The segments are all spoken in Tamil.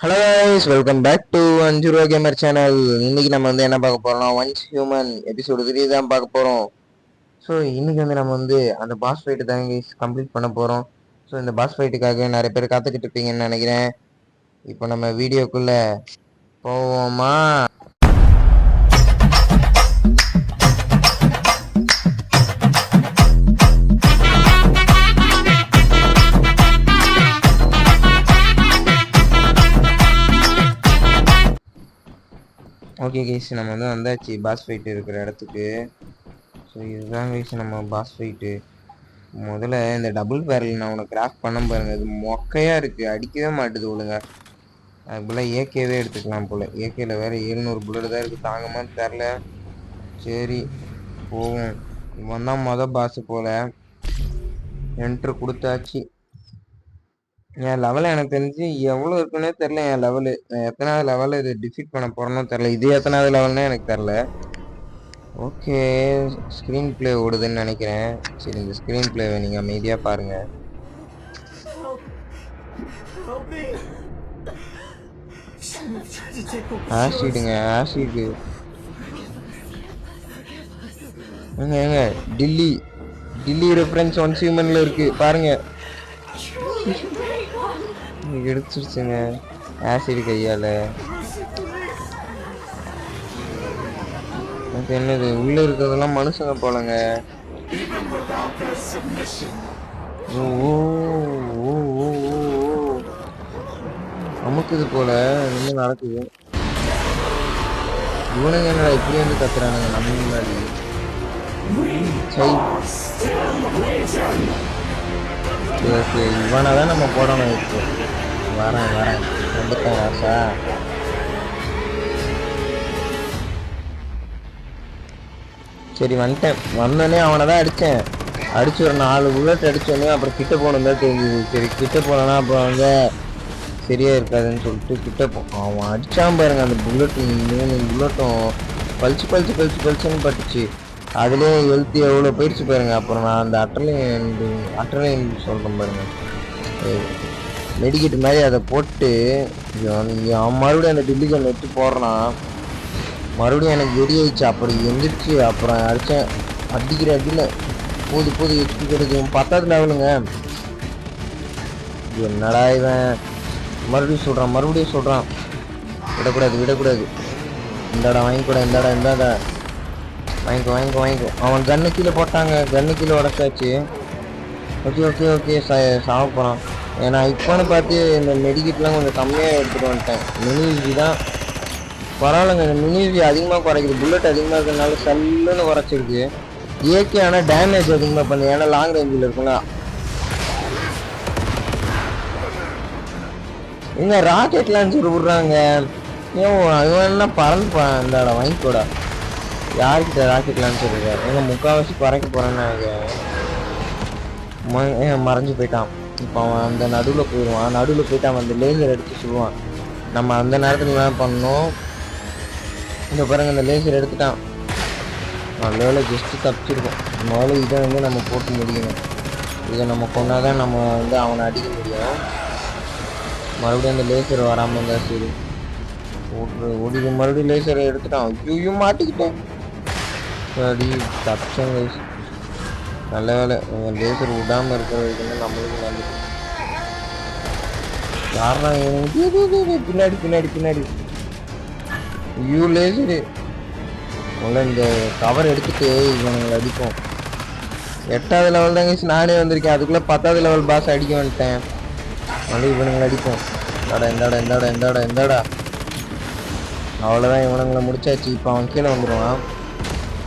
Hello guys, welcome back to Anjuruva gamer channel. இன்னைக்கு நம்ம என்ன பார்க்க போறோம்னா ஒன்ஸ் ஹியூமன் எபிசோடு 3 தான் பார்க்க போறோம். ஸோ இன்னைக்கு நம்ம அந்த பாஸ் ஃபைட்டு தான் கைஸ் கம்ப்ளீட் பண்ண போறோம். ஸோ இந்த பாஸ் ஃபைட்டுக்காக நிறைய பேர் காத்துக்கிட்டு இருப்பீங்கன்னு நினைக்கிறேன். இப்போ நம்ம வீடியோக்குள்ள போவோமா? ஓகே கைஸ், நம்ம வந்தாச்சு பாஸ் ஃபைட்டு இருக்கிற இடத்துக்கு. ஸோ இதுதான் கைஸ் நம்ம பாஸ் ஃபைட்டு. முதல்ல இந்த டபுள் பேரல் நான் உனக்கு கிராஃப்ட் பண்ண பாருங்க, இது மொக்கையாக இருக்குது, அடிக்கவே மாட்டுது ஒழுங்கா. அது போல் ஏகேவே எடுத்துக்கலாம் போல். ஏகேல வேறு 700 புல்லட் தான் இருக்குது, தாங்கமான்னு தெரில. சரி போவோம். இவன் தான் பாஸ் போல். என்ட்ரு கொடுத்தாச்சு. என் லெவலில் எனக்கு தெரிஞ்சு எவ்வளோ இருக்குன்னே தெரில. என் லெவலு எத்தனாவது லெவலில் இது டிஃபீட் பண்ண போகிறேன்னு தெரில. இது எத்தனாவது லெவல்னே எனக்கு தெரில. ஓகே, ஸ்க்ரீன் பிளே ஓடுதுன்னு நினைக்கிறேன். சரி, இந்த ஸ்க்ரீன் பிளேவை நீங்கள் அமைதியாக பாருங்கள். ஆசிடுங்க, ஆசிடு. ஏங்க டில்லி ரெஃபரன்ஸ் ஒன்ஸ் ஹியூமனில் இருக்குது பாருங்கள். எடுத்துருச்சுங்க ஆசிட் கையால். என்னது உள்ள இருக்கிறதெல்லாம் மனுஷங்க போலங்க. அமுக்குது போல, என்ன நடக்குது? இவனுங்க என்னடா இப்படி கத்துறானுங்க நம்ம முன்னாடி? இவனாதான் நம்ம போடணும். இப்போ வரேன் வந்துட்டேன் ராசா. சரி வந்துட்டேன். வந்தோடனே அவனை தான் அடிச்சு ஒரு 4 புல்லட் அடிச்சோடனே அப்புறம் கிட்ட போகணும் தான் தெரிஞ்சுது. சரி கிட்ட போனோன்னா அப்புறம் சரியா இருக்காதுன்னு சொல்லிட்டு கிட்ட அவன் அடிச்சான் பாருங்க. அந்த புல்லட் 3 புல்லட்டும் பளிச்சுன்னு பட்டுச்சு. அதுலேயே எழுத்து எவ்வளோ போயிடுச்சு பாருங்க. அப்புறம் நான் அந்த அட்டர்லைன் சொல்கிறேன் பாருங்க, மெடிக்கெட் மாதிரி அதை போட்டு அவன் மறுபடியும் அந்த டில்லிகன் எடுத்து போடுறான். மறுபடியும் எனக்கு வெடியாயிடுச்சு. அப்புறம் எந்திரிச்சு அப்புறம் அடித்தேன். அடிக்கிற அடியில் போது ஹெச்பி கிடைக்கும். 10வது லெவலுங்க. என்னடா இவன் மறுபடியும் சொல்கிறான். விடக்கூடாது. இந்தாடா வாங்கிக்கோ. அவன் கண்ணு கீழே போட்டாங்க. கண்ணு கீழே உடச்சாச்சு. ஓகே சாக போகிறான். ஏன்னா இப்போன்னு பார்த்து இந்த மெடிக்கெட்லாம் கொஞ்சம் கம்மியாக எடுத்துகிட்டு வந்துட்டேன். மினி தான் பரவாயில்லைங்க. இந்த மினி அதிகமாக குறைக்குது. புல்லட் அதிகமாக இருக்கிறதுனால சல்லுன்னு குறைச்சிருக்கு. ஏகே ஆனால் டேமேஜ் அதிகமாக பண்ணுது. ஏன்னா லாங் ரேஞ்சில் இருக்கும்ல. இங்கே ராக்கெட் லான்ச்சர் விட்றாங்க. என்ன பறந்துப்பான். இந்தாடா வாங்கிக்கோடா. யாருக்கிட்ட ராக்கெட் லான்ச்சர் இருக்கா? எங்க முக்கால்வாசி குறைக்க போகிறேன்னு மறைஞ்சு போயிட்டான். இப்போ அவன் அந்த நடுவில் போயிடுவான். நடுவில் போயிட்டு அவன் அந்த லேசர் எடுத்து சொல்லுவான். நம்ம அந்த நேரத்தில் என்ன பண்ணணும்? இங்கே பாருங்க, இந்த லேசர் எடுத்துட்டான். நல்ல ஜஸ்ட்டு தப்பிச்சிருக்கோம். முதல்ல இதை நம்ம போட்டு முடியணும். இதை நம்ம கொண்டாதான் நம்ம அவனை அடிக்க முடியும். மறுபடியும் அந்த லேசர் வராமல் இருந்தால் சரி. ஓடி மறுபடியும் லேசரை எடுத்துட்டான். ஐயோ மாட்டிக்கிட்டேன். சரி தப்பிச்சேன். நல்ல வேலை லேசர் விடாமல் இருக்கிற வரைக்கும் நம்மளுக்கு நல்லது. யாரா பின்னாடி ஐயோ லேசரு உள்ள இந்த கவர் எடுத்துட்டு இவனுங்களை அடிப்போம். 8வது லெவல் தாங்க நானே வந்திருக்கேன். அதுக்குள்ளே 10வது லெவல் பாஸ் அடிக்க வந்துட்டேன். வந்து இவனுங்களை அடிப்போம். இந்தாடா அவ்வளோதான். இவனுங்களை முடிச்சாச்சு. இப்போ அவன் கீழே வந்துடுவான்.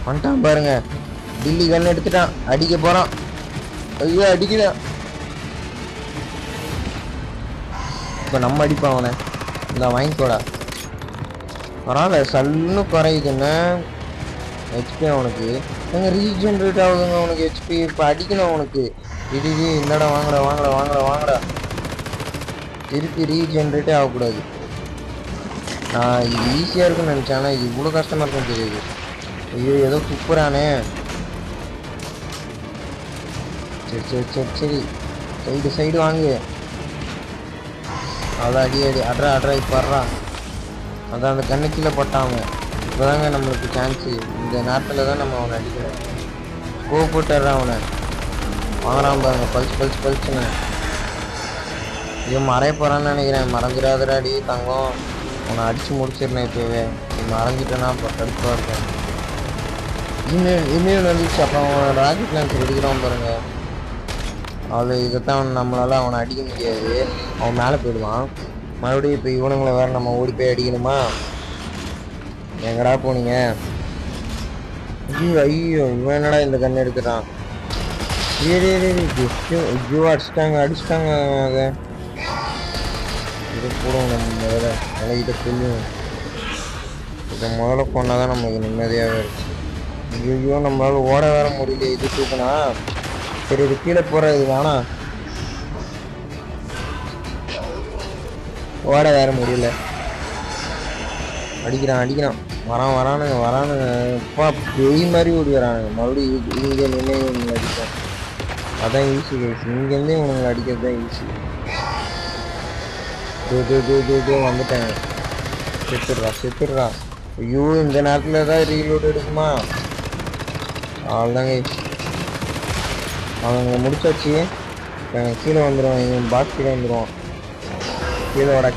வந்துட்டான் பாருங்க. டில்லி கன் எடுத்துட்டான். அடிக்க போகிறான். ஐயோ அடிக்கிறான். இப்போ நம்ம அடிப்பான் அவனை. இந்த வாங்கிக்கோடா. பரவாயில்ல சல்லுன்னு குறையுதுன்னு ஹெச்பி அவனுக்கு. எங்கே ரீஜென்ரேட் ஆகுதுங்க அவனுக்கு ஹெச்பி. இப்போ அடிக்கணும் அவனுக்கு. இது என்னடா வாங்கடா. திருப்பி ரீஜென்ரேட்டே ஆகக்கூடாது. நான் இது ஈஸியாக இருக்குன்னு நினச்சேன். ஆனால் இது இவ்வளோ கஷ்டமாக இருக்குன்னு தெரியுது. ஐயோ ஏதோ துப்புறானே. சரி சைடு வாங்கு. அதான் அடி அடி அட்ரா அட்ரா இப்போ வர்றா. அதான் அந்த கண்ணு கீழே போட்டான். இப்போதாங்க நம்மளுக்கு சான்ஸு. இந்த நேரத்தில் தான் நம்ம அவனை அடிக்கணும். போட்டுறான் அவனை. வாங்குறான் பாருங்க பல்ஸ் பல்ஸ் பல்ஸ்ன்னு. ஐயோ மறைய போகிறான்னு நினைக்கிறேன். மறைஞ்சிடாதடா அடி தங்கம். அவனை அடித்து முடிச்சிடணும் இப்போவே. நீ மறைஞ்சிட்டேன்னா இப்போ கடுப்பாக இருக்கும். இனிமேல் வந்துச்சு. அப்போ அவன் ராக்கெட் லான்ச்சர் எடுக்கிறான் பாருங்க. அவ்வளோ இதைத்தான் நம்மளால் அவனை அடிக்க முடியாது. அவன் மேலே போயிடுவான். மறுபடியும் இப்போ இவனுங்களை வேறு நம்ம ஓடி போய் அடிக்கணுமா? எங்கடா போனீங்க? ஐயோ ஐயோ இவன் என்னடா இந்த கண்ணு எடுத்துட்டான். ஐயோ அடிச்சிட்டாங்க அதை. இதை போடுவோம் நம்ம முதல்ல. அழகிட்ட சொல்லுவோம். இதை முதல்ல கொண்டாதான் நமக்கு நிம்மதியாகவே இருக்கு. ஐயோ நம்மளால ஓட வேற முடியல. இது தூக்குனா சரி. இது கீழே போகிற இது வேணாம். ஓட வேற முடியல. அடிக்கிறான் வரானுங்க. அப்பா பெரிய மாதிரி ஓடி வரானுங்க. மறுபடியும் இங்கே நின்று இவங்களை அடிக்கும். அதான் ஈஸி கைஸ். இங்கேருந்தே இவங்களை அடிக்கிறது தான் ஈஸி. வந்துட்டாங்க. செத்துடுறா. ஐயோ இந்த நேரத்தில் ஏதாவது ரீலோடு எடுக்குமா? அவ்வளோதாங்க அவங்க முடிச்சாச்சு. கீழே வந்துடுவான். இவன் பாக்ஸ் கீழே வந்துடுவான்.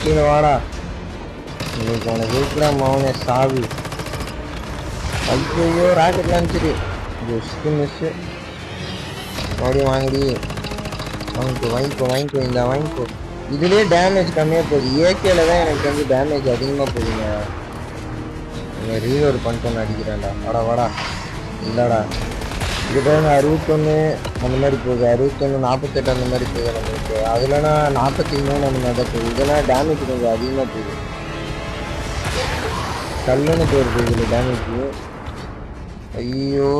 கீழே வாடா. இன்னைக்கு அவனுக்கு இருக்கிற மௌன சாவி. ஐயோ ராக்கெட் லான்ச்சரு. Just miss. மறுபடியும் வாங்கிக்கோ. இந்த வாங்கிக்கோ. இதுலேயே டேமேஜ் கம்மியாக போகுது. ஏகேல தான் எனக்கு வந்து டேமேஜ் அதிகமாக போகுதுங்க. இங்கே ரீலோடு பண்ணிட்டு அடிக்கிறேன்டா. வாடா இல்லைடா. இது பாருங்க 61 அந்த மாதிரி போகுது. 61 48 அந்த மாதிரி போகுது நம்மளுக்கு. அதுலனா 43 அந்த மாதிரி தான் போகுது. இதெல்லாம் டேமேஜ் கொஞ்சம் அதிகமாக போகுது. கல்லுன்னு போயிருது இதில் டேமேஜ். ஐயோ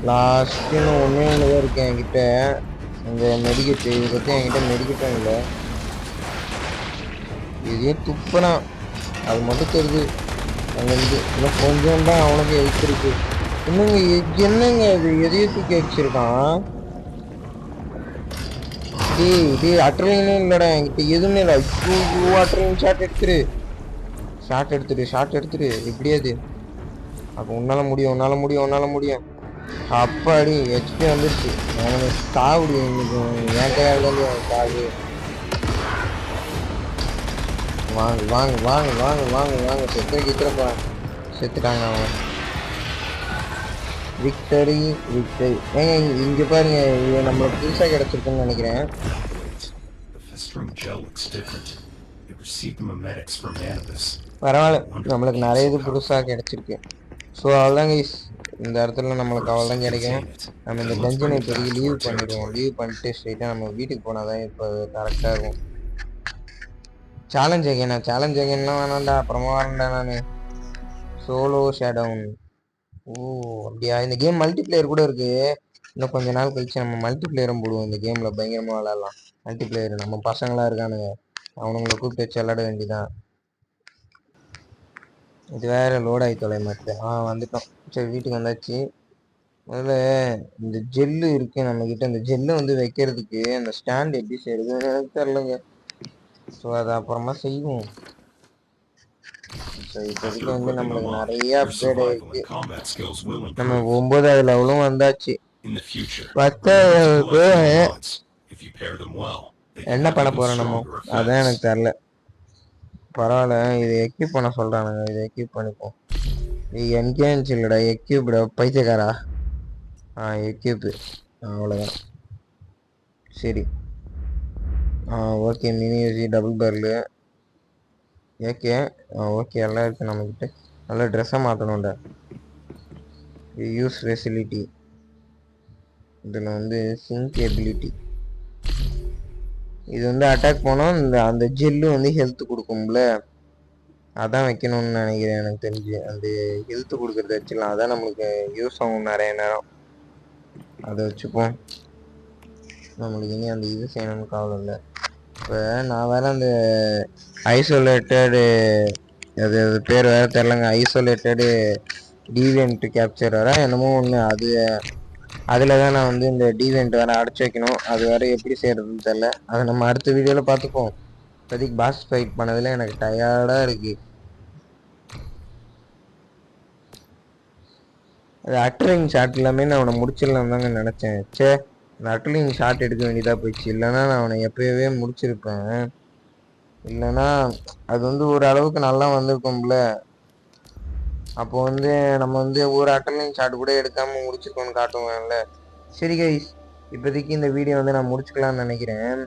லாஸ்ட்டுன்னு ஒன்றே தான் இருக்கேன் என்கிட்ட. இந்த மெடிக்கெட்டு இதை பற்றி என்கிட்ட மெடிக்கெட்டும் இல்லை. இதே துப்புனா அது மட்டும் தெரியுது. அங்கேருந்து இன்னும் கொஞ்சம் தான் அவனுக்கு ஹெல்த் இருக்கு. என்னங்க இது எதையோ தூக்கி வச்சிருக்கான். டேய் அட்ரலினே இல்லைடா என்கிட்ட. எதுவுமே இல்லை. ஐயோ அட்ரலின் ஷார்ட் எடுத்துரு. எப்படியாது? அப்போ உன்னால முடியும். அப்பாடி ஹெச்பி வந்துருச்சு. அவனுக்கு சாவுடி. இன்னைக்கு என் கையால் தான் சாவு. வாங்க. செத்துட்டாங்க அவன். விக்டரி. ஏங்க இங்க பாருங்க. இது நம்மளுக்கு புதுசாக கிடைச்சிருக்குன்னு நினைக்கிறேன். பரவாயில்ல நம்மளுக்கு நிறைய இது புதுசாக கிடைச்சிருக்கு. ஸோ அவ்வளோதாங்க இந்த இடத்துல நம்மளுக்கு அவ்வளோதான் கிடைக்கும். நம்ம இந்த டஞ்சனை இப்போதைக்கு லீவ் பண்ணிடுவோம். லீவ் பண்ணிட்டு ஸ்ட்ரெயிட்டாக நம்ம வீட்டுக்கு போனால் தான் இப்போ கரெக்டாக இருக்கும். சேலஞ்ச் அகைன்லாம் வேணாண்டா. அப்புறமா வரேன்டா நான். சோலோ ஷேடவுன். ஓ அப்படியா? இந்த கேம் மல்டிப்ளேயர் கூட இருக்கு. இன்னும் கொஞ்ச நாள் கழிச்சு நம்ம மல்டிப்ளேயரும் போடுவோம். இந்த கேமில் பயங்கரமாக விளாட்லாம். மல்டிப்ளேயர் நம்ம பசங்களாக இருக்கானுங்க. அவனுங்களை கூப்பிட்டு வச்சு விளாட வேண்டியதான். இது வேற லோட் ஆகி தொலை மாட்டேன். வந்துட்டோம். சரி வீட்டுக்கு வந்தாச்சு. முதல்ல இந்த ஜெல்லு இருக்கு நம்மக்கிட்ட. இந்த ஜெல்லை வந்து வைக்கிறதுக்கு அந்த ஸ்டாண்ட் எப்படி செய்யறதுன்னு எனக்கு தெரிலங்க. ஸோ அதை அப்புறமா செய்வோம். ஸோ இப்போதைக்கு வந்து நம்மளுக்கு நிறைய அப்கிரேட் ஆயிருக்கு. நம்ம 9வது லெவலும் வந்தாச்சு. 10வது என்ன பண்ண போறோம் நம்ம? அதான் எனக்கு தெரில. பரவாயில்ல இதை எக்யூப் பண்ண சொல்கிறானுங்க. இதை எக்யூப் பண்ணிப்போம். இது என்கேன்ஸ் இல்லைடா எக்யூப்டா பைத்தியக்காரா. எக்யூப்பு அவ்வளோதான். சரி okay. Mini UC double barrel okay. Okay எல்லாம் இருக்குது நம்மக்கிட்ட. நல்லா ட்ரெஸ்ஸை மாற்றணும்டா. Use facility. இதில் வந்து சிங்க் எபிலிட்டி. இது வந்து அட்டாக் போனால் அந்த ஜெல்லு வந்து ஹெல்த் கொடுக்கும்ல. அதான் வைக்கணும்னு நினைக்கிறேன். எனக்கு தெரிஞ்சு அந்த ஹெல்த் கொடுக்குறத வச்சுக்கலாம். அதான் நம்மளுக்கு யூஸ் ஆகும் நிறைய நேரம். அதை வச்சுப்போம். நம்மளுக்கு இனி அந்த இது செய்யணும்னு கவலை இல்லை. இப்போ நான் வேறு அந்த ஐசோலேட்டடு அது பேர் வேறு தெரிலங்க. ஐசோலேட்டடு டீவியன்ட் கேப்சர் வேறு என்னமோ ஒன்று. அதில் தான் நான் வந்து இந்த டீவியன்ட் வேறு அடைச்சி வைக்கணும். அது வேறு எப்படி செய்கிறதுன்னு தெரில. அதை நம்ம அடுத்த வீடியோவில் பார்த்துப்போம். இப்போதைக்கு பாஸ் ஃபைட் பண்ணதில் எனக்கு டயர்டாக இருக்குது. அது அட்டரிங் ஷாட் எல்லாமே நான் அவனை முடிச்சிடலாம் தாங்க நினச்சேன். சே, அந்த அட்டரிங் ஷாட் எடுக்க வேண்டியதாக போயிடுச்சு. இல்லைன்னா நான் அவனை எப்போயவே முடிச்சிருப்பேன். இல்லைன்னா அது வந்து ஒரு அளவுக்கு நல்லா வந்திருக்கும்ல. அப்போ வந்து நம்ம வந்து ஒரு அட்டர்னிங் ஷாட் கூட எடுக்காமல் முடிச்சிருக்கோன்னு காட்டுவேன்ல. சரி கைஸ், இப்போதைக்கு இந்த வீடியோ வந்து நான் முடிச்சுக்கலாம்னு நினைக்கிறேன்.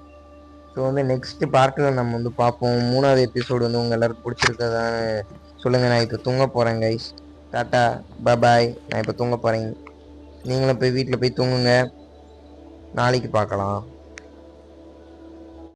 ஸோ வந்து நெக்ஸ்ட் பார்ட்டில் நம்ம வந்து பார்ப்போம். 3வது எபிசோடு வந்து உங்கள் எல்லாருக்கும் பிடிச்சிருக்கதான்னு சொல்லுங்கள். நான் இப்போ தூங்க போகிறேன் கைஸ். டாட்டா பாய். நான் இப்போ தூங்க போகிறேன். நீங்களும் போய் வீட்டில் போய் தூங்குங்க. நாளைக்கு பார்க்கலாம்.